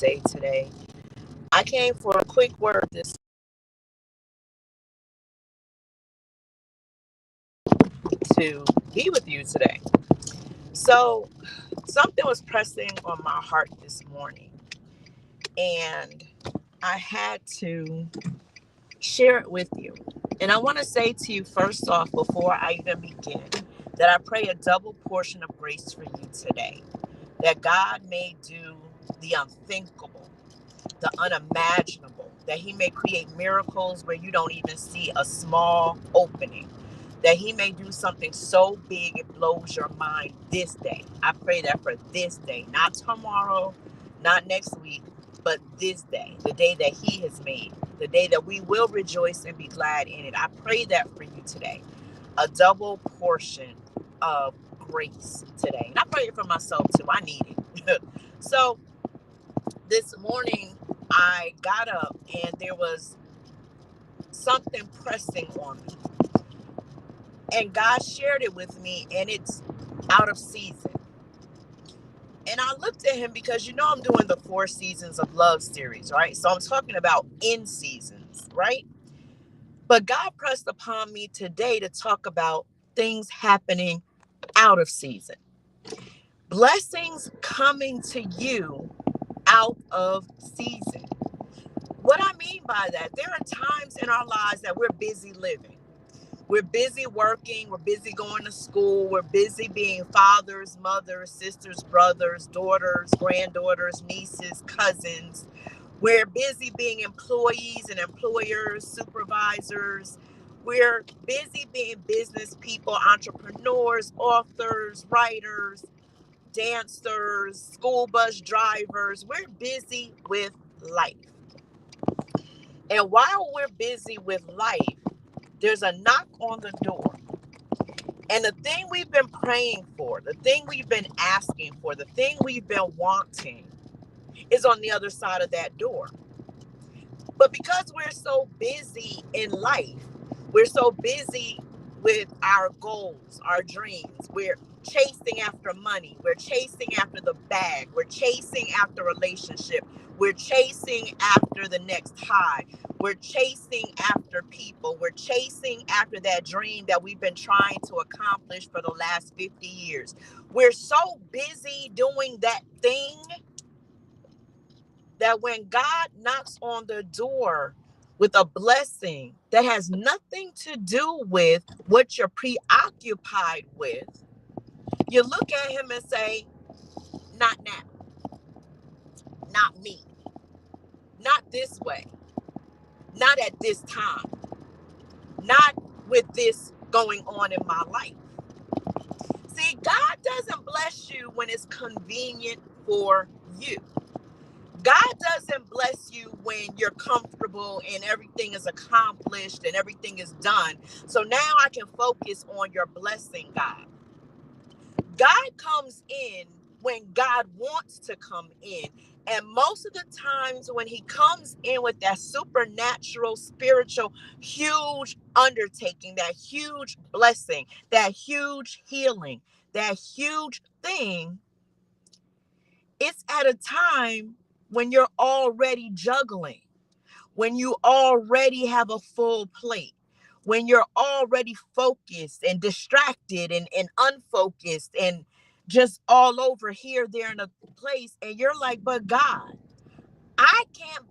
day today. I came for a quick word this to be with you today. So, something was pressing on my heart this morning, and I had to share it with you. And I want to say to you, first off, before I even begin, that I pray a double portion of grace for you today, that God may do the unthinkable, the unimaginable, that He may create miracles where you don't even see a small opening, that He may do something so big it blows your mind this day. I pray that for this day, not tomorrow, not next week, but this day, the day that He has made, the day that we will rejoice and be glad in it. I pray that for you today, a double portion of grace today. And I pray it for myself too. I need it. So this morning, I got up and there was something pressing on me. And God shared it with me, and it's out of season. And I looked at Him because I'm doing the 4 seasons of love series, right? So I'm talking about in seasons, right? But God pressed upon me today to talk about things happening out of season. Blessings coming to you out of season. What I mean by that, there are times in our lives that we're busy living. We're busy working. We're busy going to school. We're busy being fathers, mothers, sisters, brothers, daughters, granddaughters, nieces, cousins. We're busy being employees and employers, supervisors. We're busy being business people, entrepreneurs, authors, writers, dancers, school bus drivers. We're busy with life. And while we're busy with life, there's a knock on the door. And the thing we've been praying for, the thing we've been asking for, the thing we've been wanting is on the other side of that door. But because we're so busy in life, we're so busy with our goals, our dreams, we're chasing after money, we're chasing after the bag, we're chasing after relationship, we're chasing after the next high, we're chasing after people, we're chasing after that dream that we've been trying to accomplish for the last 50 years. We're so busy doing that thing that when God knocks on the door with a blessing that has nothing to do with what you're preoccupied with, you look at Him and say, not now, not me, not this way, not at this time, not with this going on in my life. See, God doesn't bless you when it's convenient for you. God doesn't bless you when you're comfortable and everything is accomplished and everything is done. So now I can focus on your blessing, God. God comes in when God wants to come in. And most of the times when He comes in with that supernatural, spiritual, huge undertaking, that huge blessing, that huge healing, that huge thing, it's at a time when you're already juggling, when you already have a full plate, when you're already focused and distracted and unfocused and just all over here, there, in a place. And you're like, but God, I can't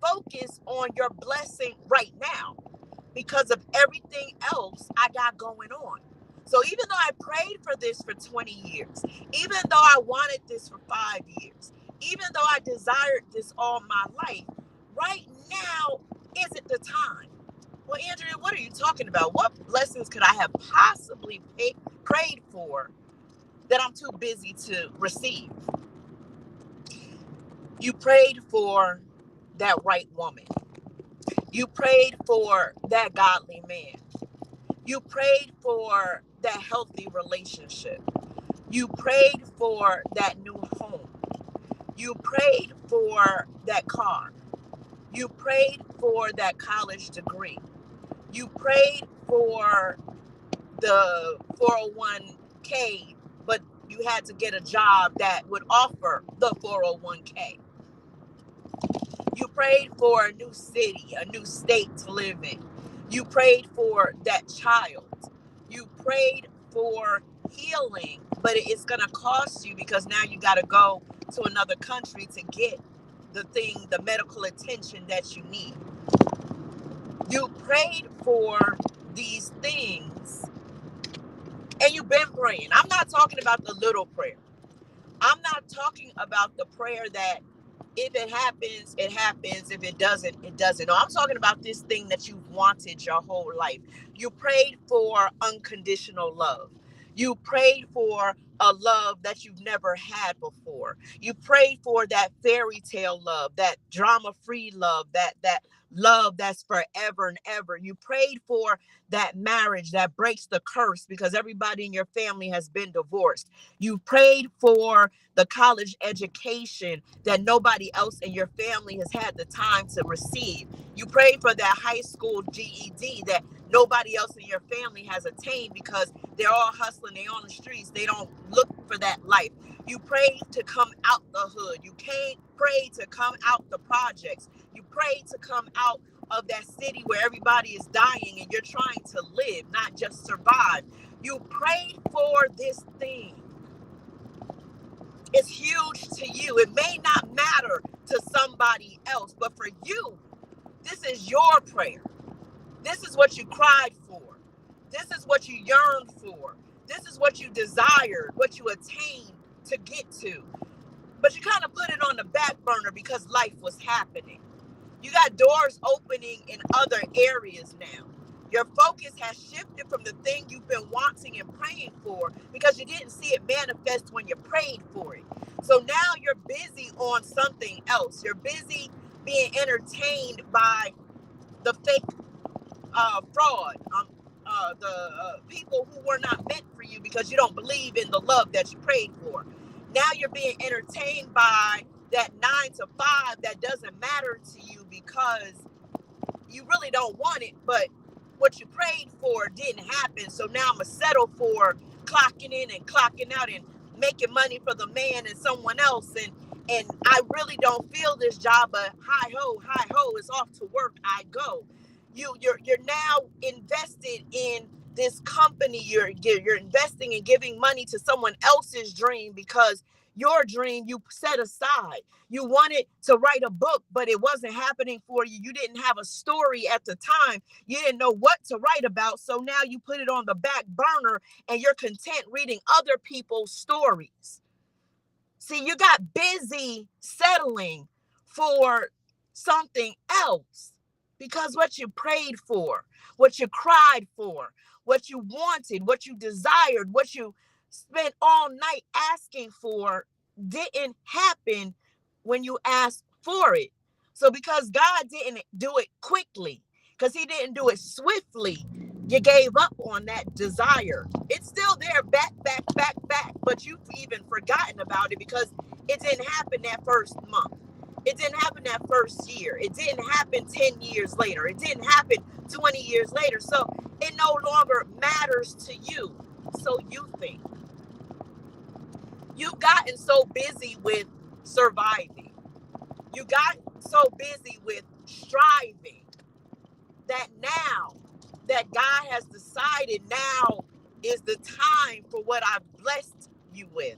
focus on your blessing right now because of everything else I got going on. So even though I prayed for this for 20 years, even though I wanted this for 5 years, even though I desired this all my life, right now isn't the time. Well, Andrea, what are you talking about? What blessings could I have possibly prayed for that I'm too busy to receive? You prayed for that right woman. You prayed for that godly man. You prayed for that healthy relationship. You prayed for that new home. You prayed for that car. You prayed for that college degree. You prayed for the 401k, but you had to get a job that would offer the 401k. prayed for a new city, a new state to live in. You prayed for that child. You prayed for healing, but it's going to cost you because now you got to go to another country to get the medical attention that you need. You prayed for these things and you've been praying. I'm not talking about the little prayer. I'm not talking about the prayer that if it happens, it happens. If it doesn't, it doesn't. No, I'm talking about this thing that you've wanted your whole life. You prayed for unconditional love. You prayed for a love that you've never had before. You prayed for that fairy tale love, that drama-free love, that love that's forever and ever. You prayed for that marriage that breaks the curse because everybody in your family has been divorced. You prayed for the college education that nobody else in your family has had the time to receive. You prayed for that high school GED that nobody else in your family has attained because they're all hustling, they're on the streets, they don't look for that life. You prayed to come out the hood. You prayed to come out the projects. You prayed to come out of that city where everybody is dying and you're trying to live, not just survive. You prayed for this thing. It's huge to you. It may not matter to somebody else, but for you, this is your prayer. This is what you cried for. This is what you yearned for. This is what you desired, what you attained to get to. But you kind of put it on the back burner because life was happening. You got doors opening in other areas now. Your focus has shifted from the thing you've been wanting and praying for because you didn't see it manifest when you prayed for it. So now you're busy on something else. You're busy being entertained by the fake fraud, the people who were not meant for you because you don't believe in the love that you prayed for. Now you're being entertained by that 9 to 5 that doesn't matter to you because you really don't want it, but what you prayed for didn't happen. So now I'm going to settle for clocking in and clocking out and making money for the man and someone else. And I really don't feel this job, but hi ho, it's off to work I go. You're now invested in this company. You're investing and giving money to someone else's dream because your dream you set aside. You wanted to write a book, but it wasn't happening for you. You didn't have a story at the time. You didn't know what to write about. So now you put it on the back burner and you're content reading other people's stories. See, you got busy settling for something else because what you prayed for, what you cried for, what you wanted, what you desired, what you spent all night asking for didn't happen when you asked for it. So because God didn't do it quickly, because he didn't do it swiftly, you gave up on that desire. It's still there, back, but you've even forgotten about it because it didn't happen that first month. It didn't happen that first year. It didn't happen 10 years later. It didn't happen 20 years later. So it no longer matters to you. So you think. You've gotten so busy with surviving. You got so busy with striving that now that God has decided now is the time for what I've blessed you with.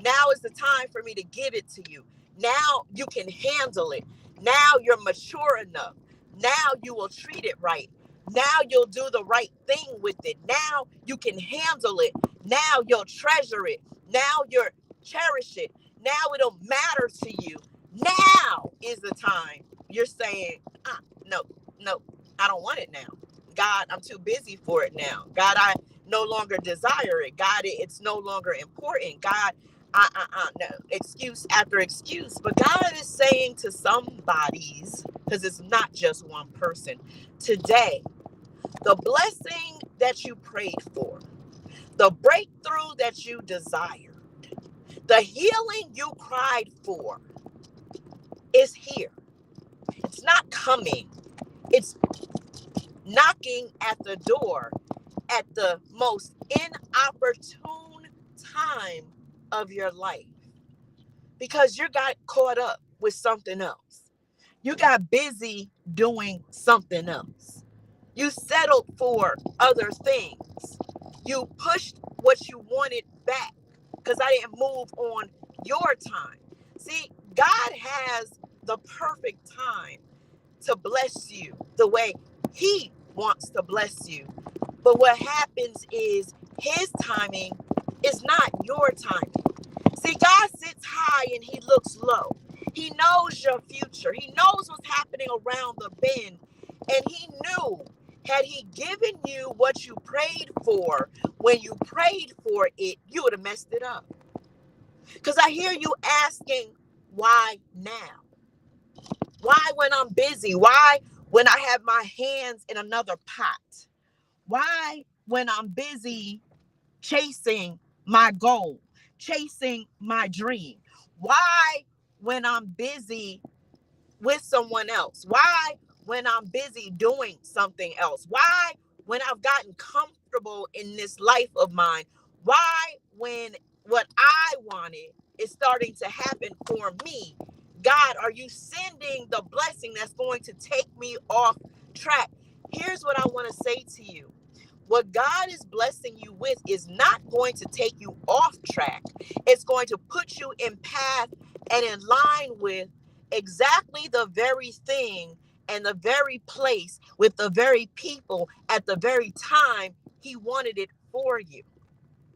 Now is the time for me to give it to you. Now you can handle it. Now you're mature enough. Now you will treat it right. Now you'll do the right thing with it. Now you can handle it. Now you'll treasure it. Now you'll cherish it. Now it'll matter to you. Now is the time you're saying, no, I don't want it now. God, I'm too busy for it now. God, I no longer desire it. God, it's no longer important. God, no, excuse after excuse. But God is saying to somebody's, because it's not just one person, today, the blessing that you prayed for, the breakthrough that you desired, the healing you cried for is here. It's not coming. It's knocking at the door at the most inopportune time of your life because you got caught up with something else. You got busy doing something else. You settled for other things. You pushed what you wanted back because I didn't move on your time. See, God has the perfect time to bless you the way He wants to bless you. But what happens is His timing is not your timing. See, God sits high and He looks low. He knows your future. He knows what's happening around the bend. And He knew, had He given you what you prayed for, when you prayed for it, you would have messed it up. Because I hear you asking, why now? Why when I'm busy? Why when I have my hands in another pot? Why when I'm busy chasing my goal, chasing my dream? Why when I'm busy with someone else? Why when I'm busy doing something else? Why when I've gotten comfortable in this life of mine? Why when what I wanted is starting to happen for me? God, are you sending the blessing that's going to take me off track? Here's what I want to say to you. What God is blessing you with is not going to take you off track. It's going to put you in path and in line with exactly the very thing and the very place with the very people at the very time He wanted it for you.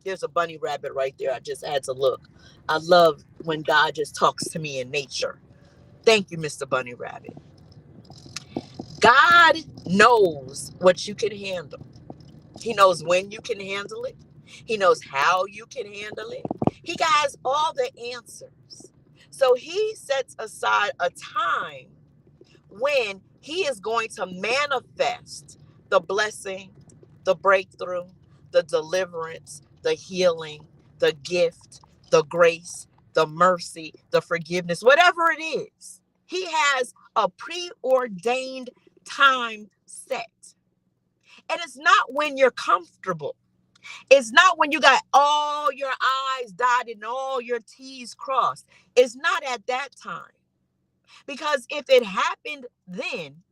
There's a bunny rabbit right there. I just had to look. I love when God just talks to me in nature. Thank you, Mr. Bunny Rabbit. God knows what you can handle. He knows when you can handle it. He knows how you can handle it. He has all the answers. So He sets aside a time when He is going to manifest the blessing, the breakthrough, the deliverance, the healing, the gift, the grace, the mercy, the forgiveness, whatever it is. He has a preordained time set. And it's not when you're comfortable. It's not when you got all your I's dotted and all your T's crossed. It's not at that time. Because if it happened then,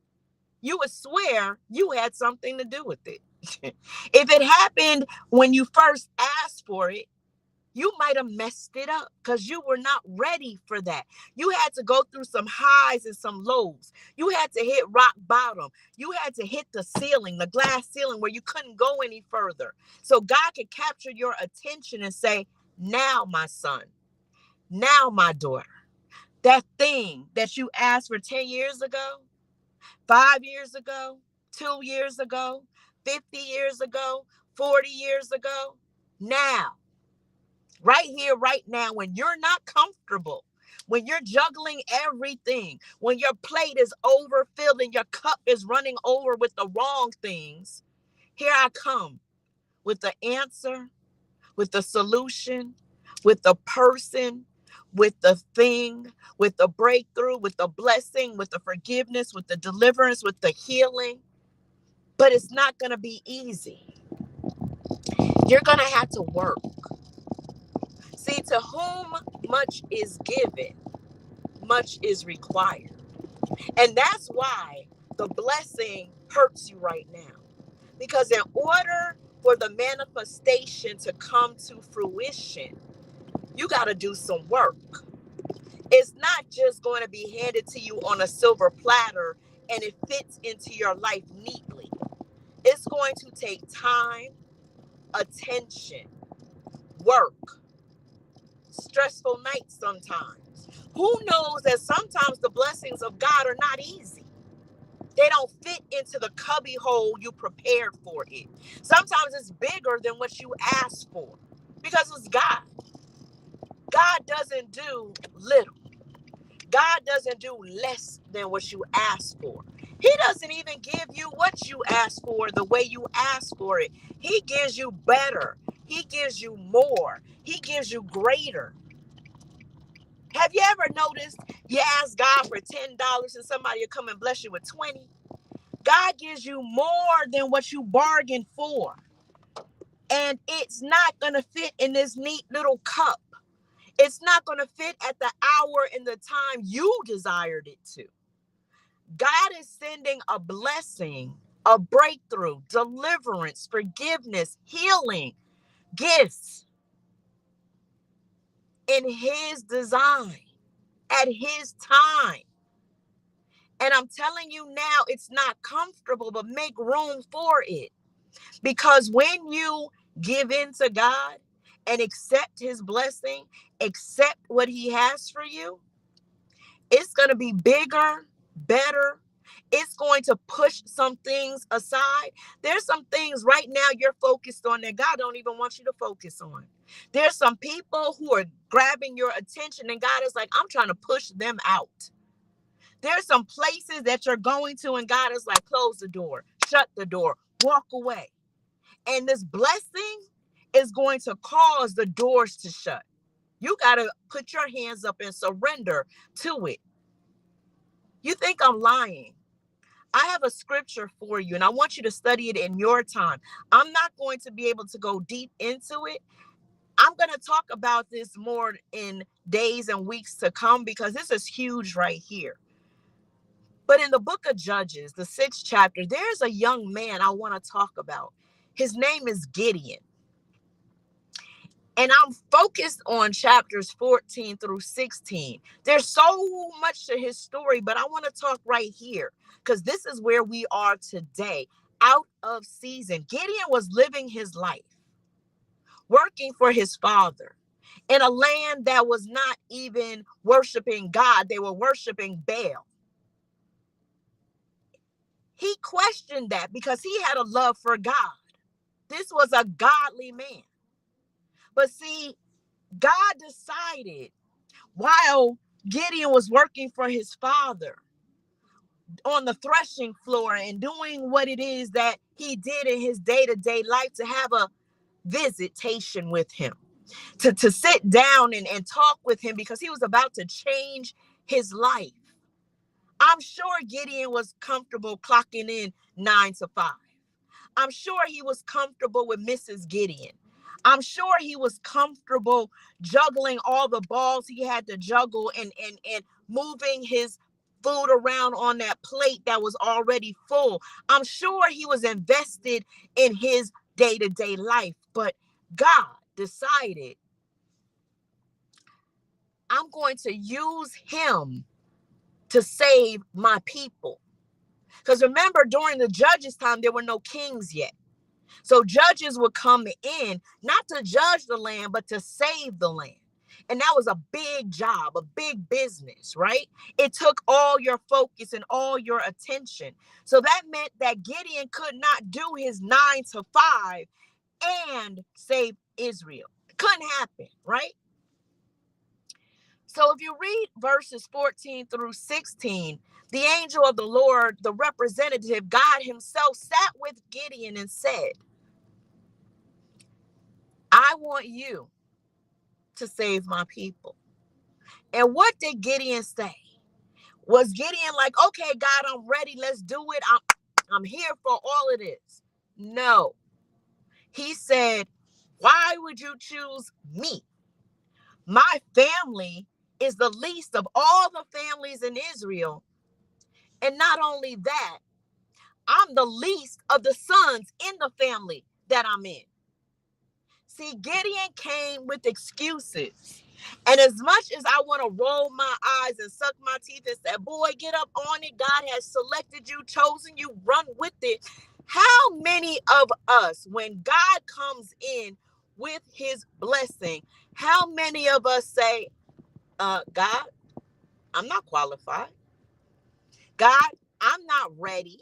you would swear you had something to do with it. If it happened when you first asked for it, you might have messed it up because you were not ready for that. You had to go through some highs and some lows. You had to hit rock bottom. You had to hit the ceiling, the glass ceiling where you couldn't go any further. So God could capture your attention and say, now, my son, now, my daughter, that thing that you asked for 10 years ago, 5 years ago, 2 years ago, 50 years ago, 40 years ago, now, right here, right now, when you're not comfortable, when you're juggling everything, when your plate is overfilled and your cup is running over with the wrong things, here I come with the answer, with the solution, with the person, with the thing, with the breakthrough, with the blessing, with the forgiveness, with the deliverance, with the healing. But it's not going to be easy. You're going to have to work. See, to whom much is given, much is required. And that's why the blessing hurts you right now. Because in order for the manifestation to come to fruition, you got to do some work. It's not just going to be handed to you on a silver platter and it fits into your life neatly. It's going to take time, attention, work, stressful nights sometimes. Who knows that sometimes the blessings of God are not easy? They don't fit into the cubby hole you prepared for it. Sometimes it's bigger than what you asked for because it's God. God doesn't do little. God doesn't do less than what you ask for. He doesn't even give you what you ask for the way you ask for it. He gives you better. He gives you more. He gives you greater. Have you ever noticed you ask God for $10 and somebody will come and bless you with 20? God gives you more than what you bargained for. And it's not going to fit in this neat little cup. It's not going to fit at the hour and the time you desired it to. God is sending a blessing, a breakthrough, deliverance, forgiveness, healing, gifts in his design at his time. And I'm telling you now, it's not comfortable, but make room for it. Because when you give in to God and accept his blessing, accept what he has for you, it's going to be bigger, better. It's going to push some things aside. There's some things right now you're focused on that God don't even want you to focus on. There's some people who are grabbing your attention and God is like, I'm trying to push them out. There's some places that you're going to and God is like, close the door, shut the door, walk away. And this blessing is going to cause the doors to shut. You got to put your hands up and surrender to it. You think I'm lying? I have a scripture for you and I want you to study it in your time. I'm not going to be able to go deep into it. I'm going to talk about this more in days and weeks to come because this is huge right here. But in the book of Judges, the 6th chapter, there's a young man I want to talk about. His name is Gideon. And I'm focused on chapters 14 through 16. There's so much to his story, but I want to talk right here because this is where we are today, out of season. Gideon was living his life, working for his father in a land that was not even worshiping God. They were worshiping Baal. He questioned that because he had a love for God. This was a godly man. But see, God decided while Gideon was working for his father on the threshing floor and doing what it is that he did in his day-to-day life, to have a visitation with him, to sit down and talk with him because he was about to change his life. I'm sure Gideon was comfortable clocking in 9 to 5. I'm sure he was comfortable with Mrs. Gideon. I'm sure he was comfortable juggling all the balls he had to juggle and moving his food around on that plate that was already full. I'm sure he was invested in his day-to-day life. But God decided, I'm going to use him to save my people. Because remember, during the Judges' time, there were no kings yet. So judges would come in, not to judge the land, but to save the land. And that was a big job, a big business, right? It took all your focus and all your attention. So that meant that Gideon could not do his 9 to 5 and save Israel. Couldn't happen, right? So if you read verses 14 through 16, the angel of the Lord, the representative, God himself, sat with Gideon and said, I want you to save my people. And what did Gideon say? Was Gideon like, okay, God, I'm ready. Let's do it. I'm here for all of this. No. He said, why would you choose me? My family is the least of all the families in Israel. And not only that, I'm the least of the sons in the family that I'm in. See, Gideon came with excuses. And as much as I want to roll my eyes and suck my teeth and say, boy, get up on it. God has selected you, chosen you, run with it. How many of us, when God comes in with his blessing, how many of us say, God, I'm not qualified. God, I'm not ready.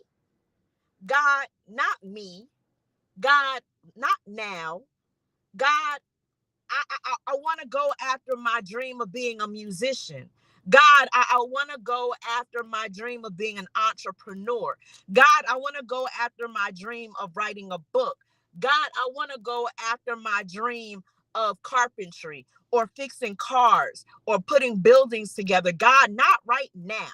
God, not me. God, not now. God, I want to go after my dream of being a musician. God, I want to go after my dream of being an entrepreneur. God, I want to go after my dream of writing a book. God, I want to go after my dream of carpentry or fixing cars or putting buildings together. God, not right now.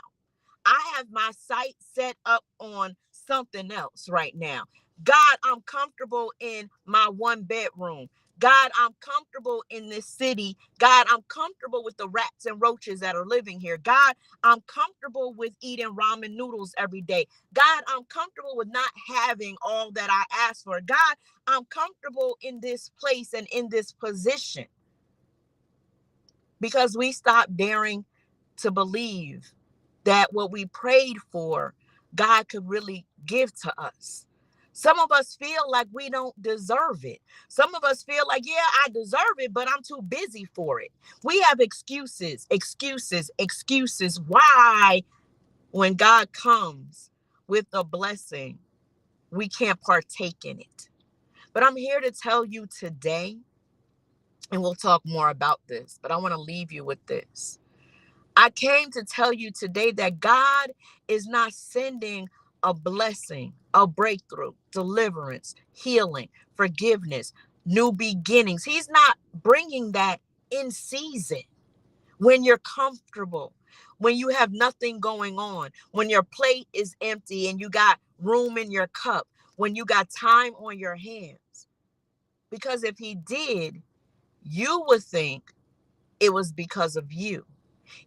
I have my sight set up on something else right now. God, I'm comfortable in my 1 bedroom. God, I'm comfortable in this city. God, I'm comfortable with the rats and roaches that are living here. God, I'm comfortable with eating ramen noodles every day. God, I'm comfortable with not having all that I asked for. God, I'm comfortable in this place and in this position, because we stopped daring to believe that what we prayed for, God could really give to us. Some of us feel like we don't deserve it. Some of us feel like, yeah, I deserve it, but I'm too busy for it. We have excuses, excuses, excuses. Why, when God comes with a blessing, we can't partake in it? But I'm here to tell you today, and we'll talk more about this, but I want to leave you with this. I came to tell you today that God is not sending a blessing, a breakthrough, deliverance, healing, forgiveness, new beginnings. He's not bringing that in season when you're comfortable, when you have nothing going on, when your plate is empty and you got room in your cup, when you got time on your hands. Because if he did, you would think it was because of you.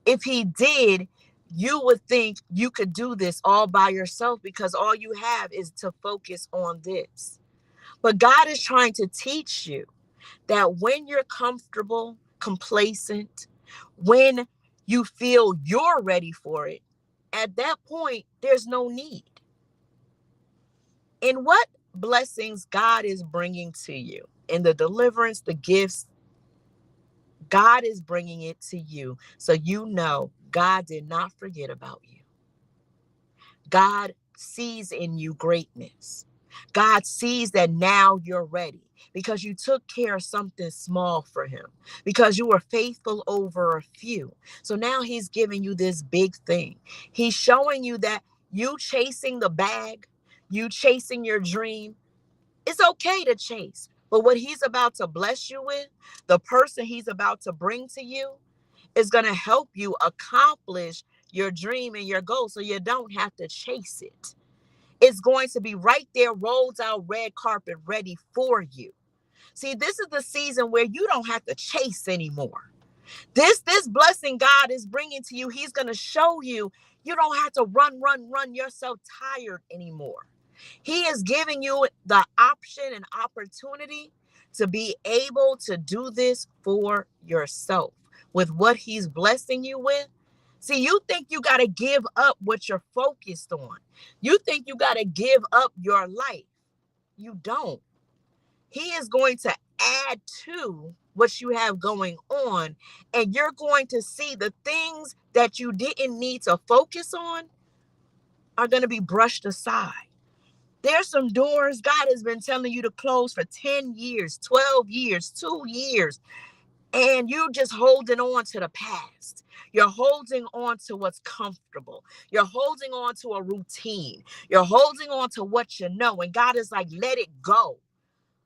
If he did, you would think you could do this all by yourself, because all you have is to focus on this. But God is trying to teach you that when you're comfortable, complacent, when you feel you're ready for it, at that point, there's no need. In what blessings God is bringing to you, in the deliverance, the gifts, God is bringing it to you so you know God did not forget about you. God sees in you greatness. God sees that now you're ready because you took care of something small for him, because you were faithful over a few. So now he's giving you this big thing. He's showing you that you chasing the bag, you chasing your dream, it's okay to chase. But what he's about to bless you with, the person he's about to bring to you, is going to help you accomplish your dream and your goal so you don't have to chase it. It's going to be right there, rolled out red carpet ready for you. See, this is the season where you don't have to chase anymore. This blessing God is bringing to you, he's going to show you you don't have to run yourself tired anymore. He is giving you the option and opportunity to be able to do this for yourself with what he's blessing you with. See, you think you got to give up what you're focused on. You think you got to give up your life. You don't. He is going to add to what you have going on, and you're going to see the things that you didn't need to focus on are going to be brushed aside. There's some doors God has been telling you to close for 10 years, 12 years, 2 years, and you're just holding on to the past. You're holding on to what's comfortable. You're holding on to a routine. You're holding on to what you know. And God is like, let it go.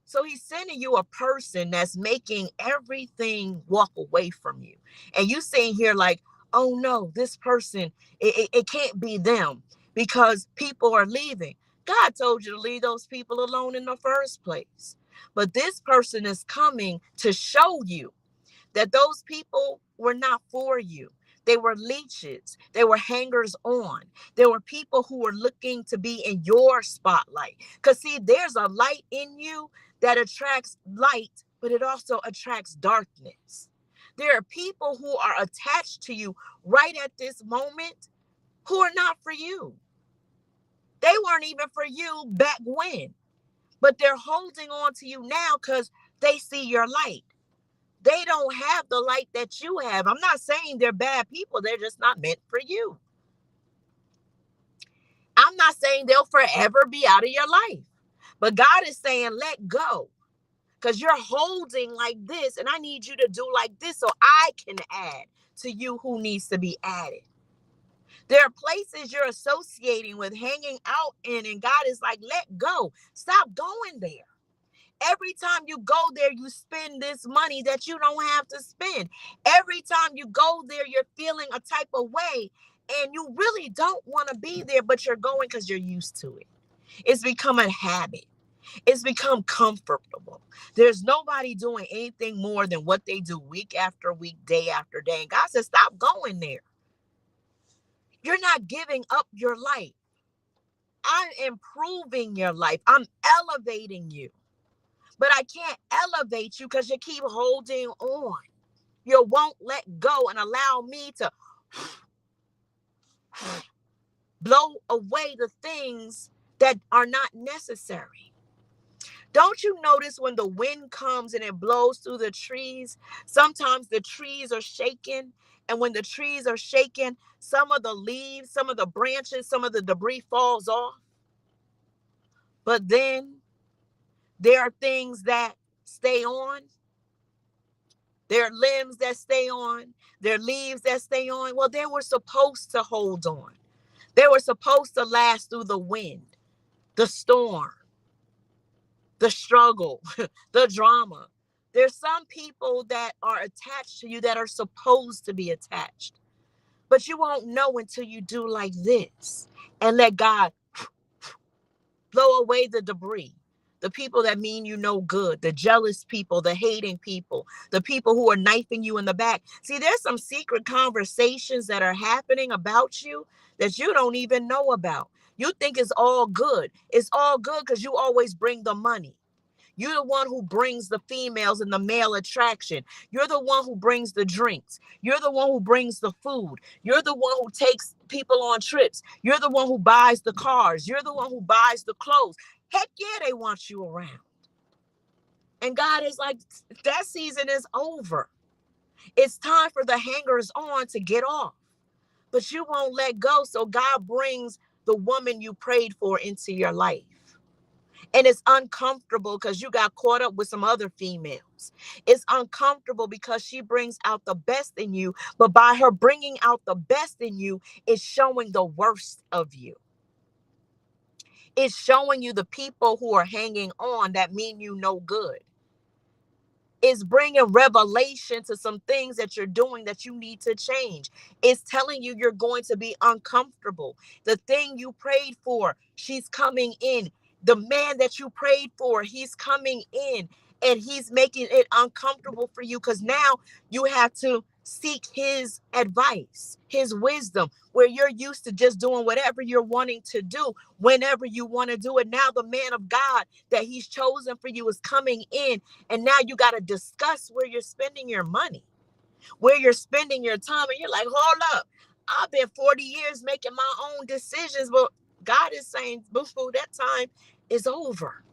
So he's sending you a person that's making everything walk away from you. And you saying here like, oh no, this person, it can't be them because people are leaving. God told you to leave those people alone in the first place. But this person is coming to show you that those people were not for you. They were leeches. They were hangers on. There were people who were looking to be in your spotlight. Because, see, there's a light in you that attracts light, but it also attracts darkness. There are people who are attached to you right at this moment who are not for you. They weren't even for you back when, but they're holding on to you now because they see your light. They don't have the light that you have. I'm not saying they're bad people. They're just not meant for you. I'm not saying they'll forever be out of your life. But God is saying, let go. Because you're holding like this, and I need you to do like this so I can add to you who needs to be added. There are places you're associating with, hanging out in, and God is like, let go. Stop going there. Every time you go there, you spend this money that you don't have to spend. Every time you go there, you're feeling a type of way, and you really don't want to be there, but you're going because you're used to it. It's become a habit. It's become comfortable. There's nobody doing anything more than what they do week after week, day after day. And God says, stop going there. You're not giving up your life. I'm improving your life. I'm elevating you. But I can't elevate you because you keep holding on. You won't let go and allow me to blow away the things that are not necessary. Don't you notice when the wind comes and it blows through the trees, sometimes the trees are shaken. And when the trees are shaken, some of the leaves, some of the branches, some of the debris falls off. But then there are things that stay on. There are limbs that stay on. There are leaves that stay on. Well, they were supposed to hold on. They were supposed to last through the wind, the storm, the struggle, the drama. There's some people that are attached to you that are supposed to be attached, but you won't know until you do like this and let God blow away the debris. The people that mean you no good, the jealous people, the hating people, the people who are knifing you in the back. See, there's some secret conversations that are happening about you that you don't even know about. You think it's all good. It's all good because you always bring the money. You're the one who brings the females and the male attraction. You're the one who brings the drinks. You're the one who brings the food. You're the one who takes people on trips. You're the one who buys the cars. You're the one who buys the clothes. Heck yeah, they want you around. And God is like, that season is over. It's time for the hangers on to get off. But you won't let go. So God brings the woman you prayed for into your life. And it's uncomfortable because you got caught up with some other females. It's uncomfortable because she brings out the best in you. But by her bringing out the best in you, it's showing the worst of you. It's showing you the people who are hanging on that mean you no good. It's bringing revelation to some things that you're doing that you need to change. It's telling you you're going to be uncomfortable. The thing you prayed for, she's coming in. The man that you prayed for, he's coming in and he's making it uncomfortable for you because now you have to seek his advice, his wisdom, where you're used to just doing whatever you're wanting to do whenever you want to do it. Now the man of God that he's chosen for you is coming in, and now you got to discuss where you're spending your money, where you're spending your time. And you're like, hold up, I've been 40 years making my own decisions, but God is saying, boo-boo, that time is over.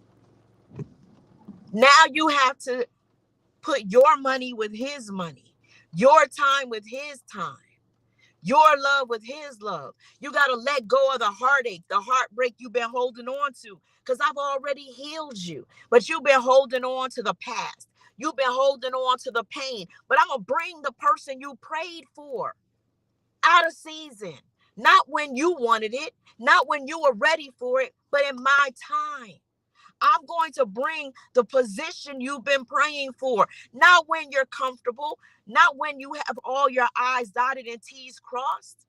Now you have to put your money with his money, your time with his time, your love with his love. You got to let go of the heartache, the heartbreak you've been holding on to, because I've already healed you, but you've been holding on to the past. You've been holding on to the pain, but I'm going to bring the person you prayed for out of season, not when you wanted it, not when you were ready for it, but in my time. I'm going to bring the position you've been praying for, not when you're comfortable, not when you have all your I's dotted and T's crossed.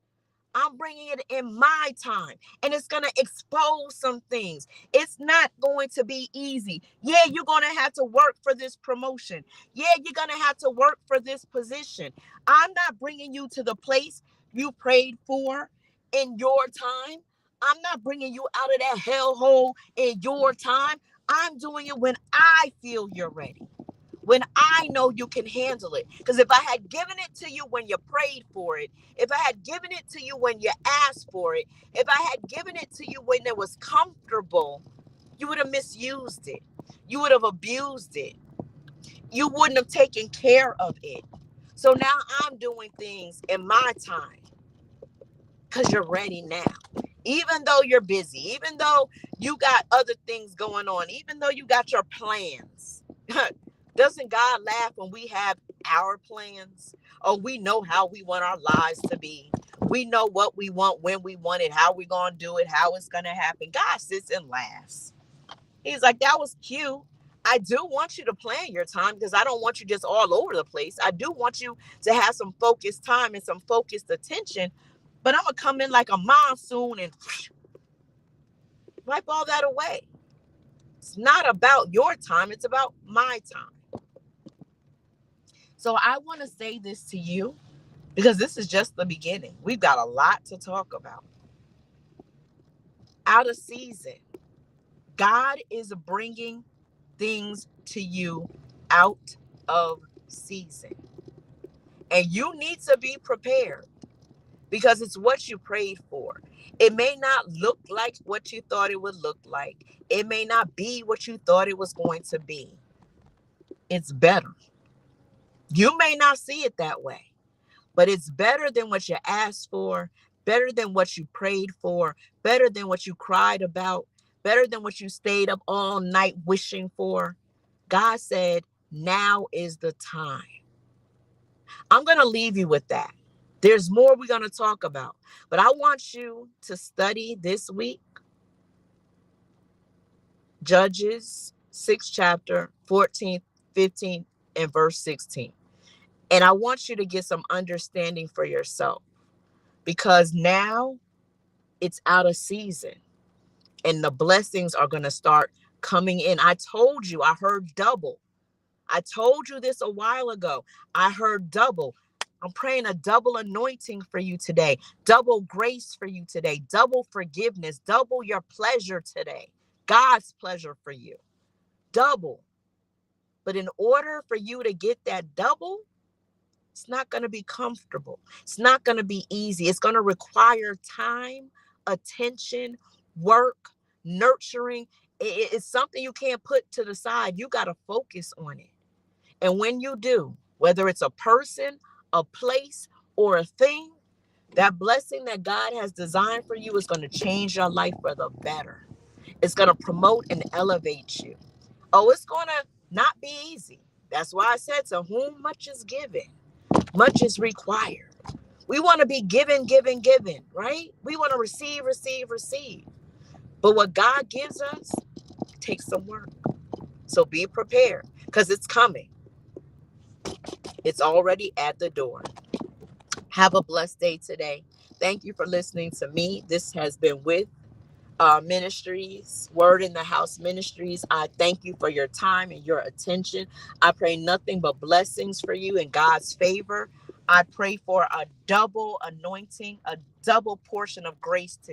I'm bringing it in my time, and it's going to expose some things. It's not going to be easy. Yeah, you're going to have to work for this promotion. Yeah, you're going to have to work for this position. I'm not bringing you to the place you prayed for in your time. I'm not bringing you out of that hellhole in your time. I'm doing it when I feel you're ready, when I know you can handle it. Because if I had given it to you when you prayed for it, if I had given it to you when you asked for it, if I had given it to you when it was comfortable, you would have misused it. You would have abused it. You wouldn't have taken care of it. So now I'm doing things in my time because you're ready now. Even though you're busy, even though you got other things going on, even though you got your plans. Doesn't God laugh when we have our plans? Oh, we know how we want our lives to be. We know what we want, when we want it, how we're going to do it, how it's going to happen. God sits and laughs. He's like, that was cute. I do want you to plan your time because I don't want you just all over the place. I do want you to have some focused time and some focused attention. But I'm going to come in like a monsoon and wipe all that away. It's not about your time, it's about my time. So I want to say this to you because this is just the beginning. We've got a lot to talk about. Out of season. God is bringing things to you out of season. And you need to be prepared because it's what you prayed for. It may not look like what you thought it would look like. It may not be what you thought it was going to be. It's better. You may not see it that way, but it's better than what you asked for, better than what you prayed for, better than what you cried about, better than what you stayed up all night wishing for. God said, now is the time. I'm going to leave you with that. There's more we're going to talk about, but I want you to study this week Judges 6th chapter, 14th, 15th, and verse 16. And I want you to get some understanding for yourself because now it's out of season and the blessings are going to start coming in. I told you, I heard double. I told you this a while ago. I heard double. I'm praying a double anointing for you today, double grace for you today, double forgiveness, double your pleasure today, God's pleasure for you, double. But in order for you to get that double, it's not going to be comfortable. It's not going to be easy. It's going to require time, attention, work, nurturing. It's something you can't put to the side. You got to focus on it. And when you do, whether it's a person, a place, or a thing, that blessing that God has designed for you is going to change your life for the better. It's going to promote and elevate you. Oh, it's going to not be easy. That's why I said, to whom much is given, much is required. We want to be given, right? We want to receive, receive, receive. But what God gives us takes some work. So be prepared because it's coming. It's already at the door. Have a blessed day today. Thank you for listening to me. This has been with Ministries, Word in the House Ministries. I thank you for your time and your attention. I pray nothing but blessings for you and God's favor. I pray for a double anointing, a double portion of grace today.